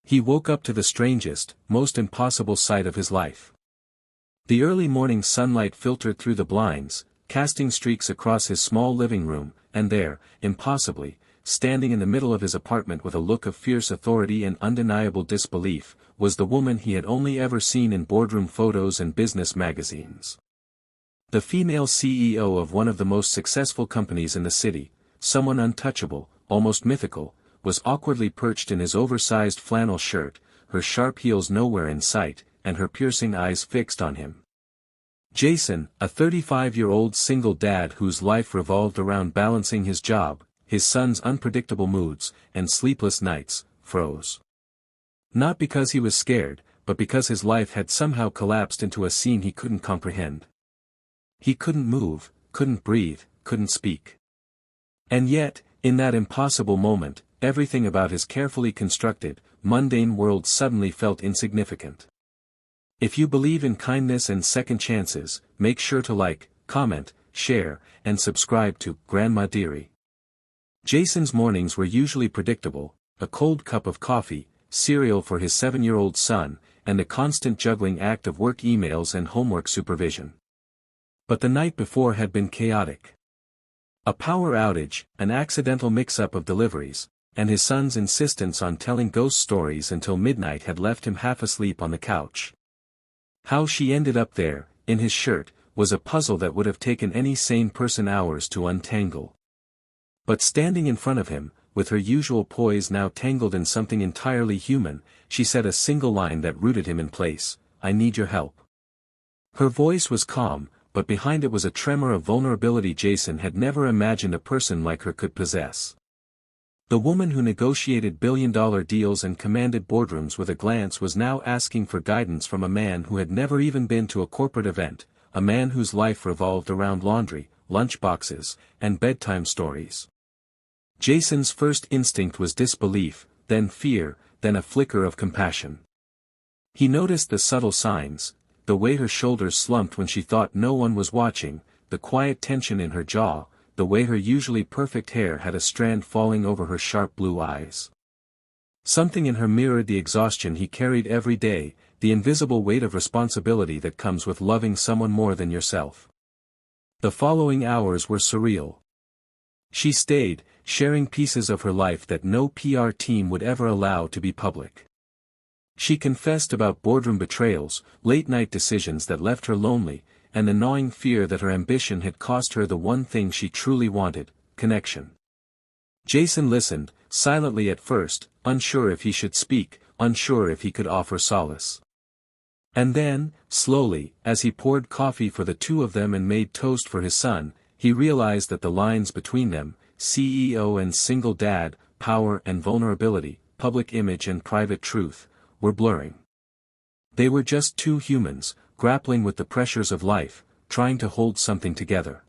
He woke up to the strangest, most impossible sight of his life. The early morning sunlight filtered through the blinds, casting streaks across his small living room, and there, impossibly, standing in the middle of his apartment with a look of fierce authority and undeniable disbelief, was the woman he had only ever seen in boardroom photos and business magazines. The female CEO of one of the most successful companies in the city, someone untouchable, almost mythical, was awkwardly perched in his oversized flannel shirt, her sharp heels nowhere in sight, and her piercing eyes fixed on him. Jason, a 35-year-old single dad whose life revolved around balancing his job, his son's unpredictable moods, and sleepless nights, froze. Not because he was scared, but because his life had somehow collapsed into a scene he couldn't comprehend. He couldn't move, couldn't breathe, couldn't speak. And yet, in that impossible moment, everything about his carefully constructed, mundane world suddenly felt insignificant. If you believe in kindness and second chances, make sure to like, comment, share, and subscribe to Grandma Diery. Jason's mornings were usually predictable: a cold cup of coffee, cereal for his 7-year-old son, and a constant juggling act of work emails and homework supervision. But the night before had been chaotic. A power outage, an accidental mix-up of deliveries, and his son's insistence on telling ghost stories until midnight had left him half asleep on the couch. How she ended up there, in his shirt, was a puzzle that would have taken any sane person hours to untangle. But standing in front of him, with her usual poise now tangled in something entirely human, she said a single line that rooted him in place: "I need your help." Her voice was calm, but behind it was a tremor of vulnerability Jason had never imagined a person like her could possess. The woman who negotiated billion-dollar deals and commanded boardrooms with a glance was now asking for guidance from a man who had never even been to a corporate event, a man whose life revolved around laundry, lunchboxes, and bedtime stories. Jason's first instinct was disbelief, then fear, then a flicker of compassion. He noticed the subtle signs: the way her shoulders slumped when she thought no one was watching, the quiet tension in her jaw, the way her usually perfect hair had a strand falling over her sharp blue eyes. Something in her mirrored the exhaustion he carried every day, the invisible weight of responsibility that comes with loving someone more than yourself. The following hours were surreal. She stayed, sharing pieces of her life that no PR team would ever allow to be public. She confessed about boardroom betrayals, late-night decisions that left her lonely, and the gnawing fear that her ambition had cost her the one thing she truly wanted: connection. Jason listened, silently at first, unsure if he should speak, unsure if he could offer solace. And then, slowly, as he poured coffee for the two of them and made toast for his son, he realized that the lines between them, CEO and single dad, power and vulnerability, public image and private truth, were blurring. They were just two humans, grappling with the pressures of life, trying to hold something together.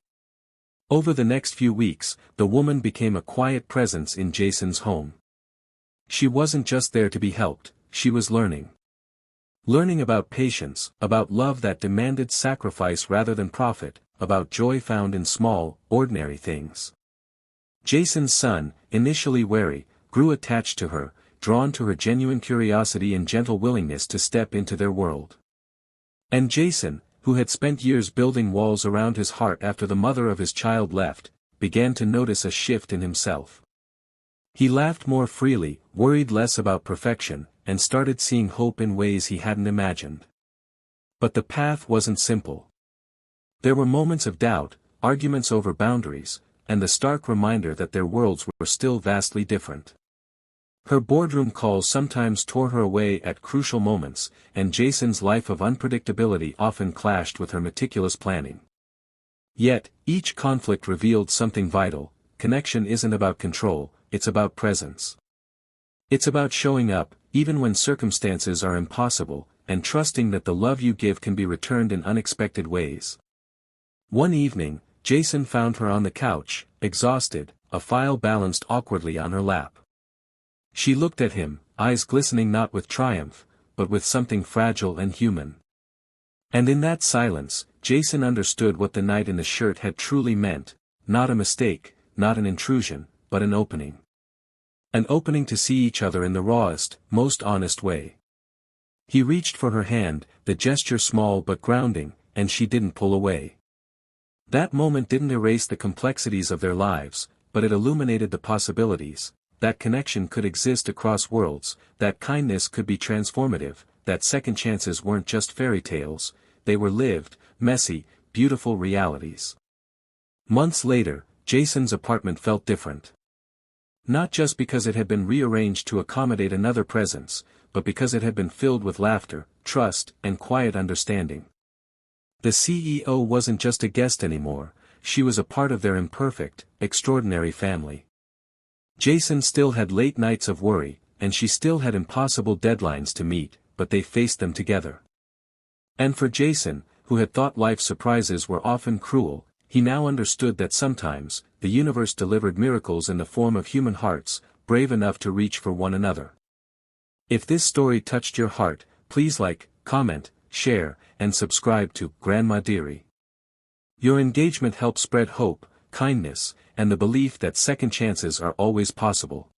Over the next few weeks, the woman became a quiet presence in Jason's home. She wasn't just there to be helped, she was learning. Learning about patience, about love that demanded sacrifice rather than profit, about joy found in small, ordinary things. Jason's son, initially wary, grew attached to her, drawn to her genuine curiosity and gentle willingness to step into their world. And Jason, who had spent years building walls around his heart after the mother of his child left, began to notice a shift in himself. He laughed more freely, worried less about perfection, and started seeing hope in ways he hadn't imagined. But the path wasn't simple. There were moments of doubt, arguments over boundaries, and the stark reminder that their worlds were still vastly different. Her boardroom calls sometimes tore her away at crucial moments, and Jason's life of unpredictability often clashed with her meticulous planning. Yet, each conflict revealed something vital: connection isn't about control, it's about presence. It's about showing up, even when circumstances are impossible, and trusting that the love you give can be returned in unexpected ways. One evening, Jason found her on the couch, exhausted, a file balanced awkwardly on her lap. She looked at him, eyes glistening not with triumph, but with something fragile and human. And in that silence, Jason understood what the night in the shirt had truly meant: not a mistake, not an intrusion, but an opening. An opening to see each other in the rawest, most honest way. He reached for her hand, the gesture small but grounding, and she didn't pull away. That moment didn't erase the complexities of their lives, but it illuminated the possibilities. That connection could exist across worlds, that kindness could be transformative, that second chances weren't just fairy tales, they were lived, messy, beautiful realities. Months later, Jason's apartment felt different. Not just because it had been rearranged to accommodate another presence, but because it had been filled with laughter, trust, and quiet understanding. The CEO wasn't just a guest anymore, she was a part of their imperfect, extraordinary family. Jason still had late nights of worry, and she still had impossible deadlines to meet, but they faced them together. And for Jason, who had thought life's surprises were often cruel, he now understood that sometimes, the universe delivered miracles in the form of human hearts, brave enough to reach for one another. If this story touched your heart, please like, comment, share, and subscribe to Grandma Diery. Your engagement helps spread hope, kindness, and the belief that second chances are always possible.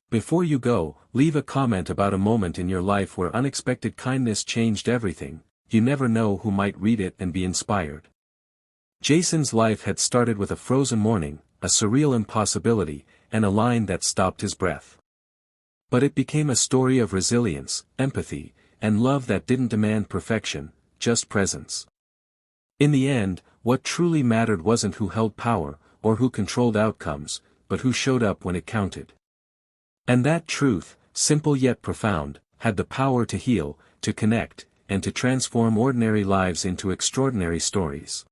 Before you go, leave a comment about a moment in your life where unexpected kindness changed everything. You never know who might read it and be inspired. Jason's life had started with a frozen morning, a surreal impossibility, and a line that stopped his breath. But it became a story of resilience, empathy, and love that didn't demand perfection, just presence. In the end, what truly mattered wasn't who held power, or who controlled outcomes, but who showed up when it counted. And that truth, simple yet profound, had the power to heal, to connect, and to transform ordinary lives into extraordinary stories.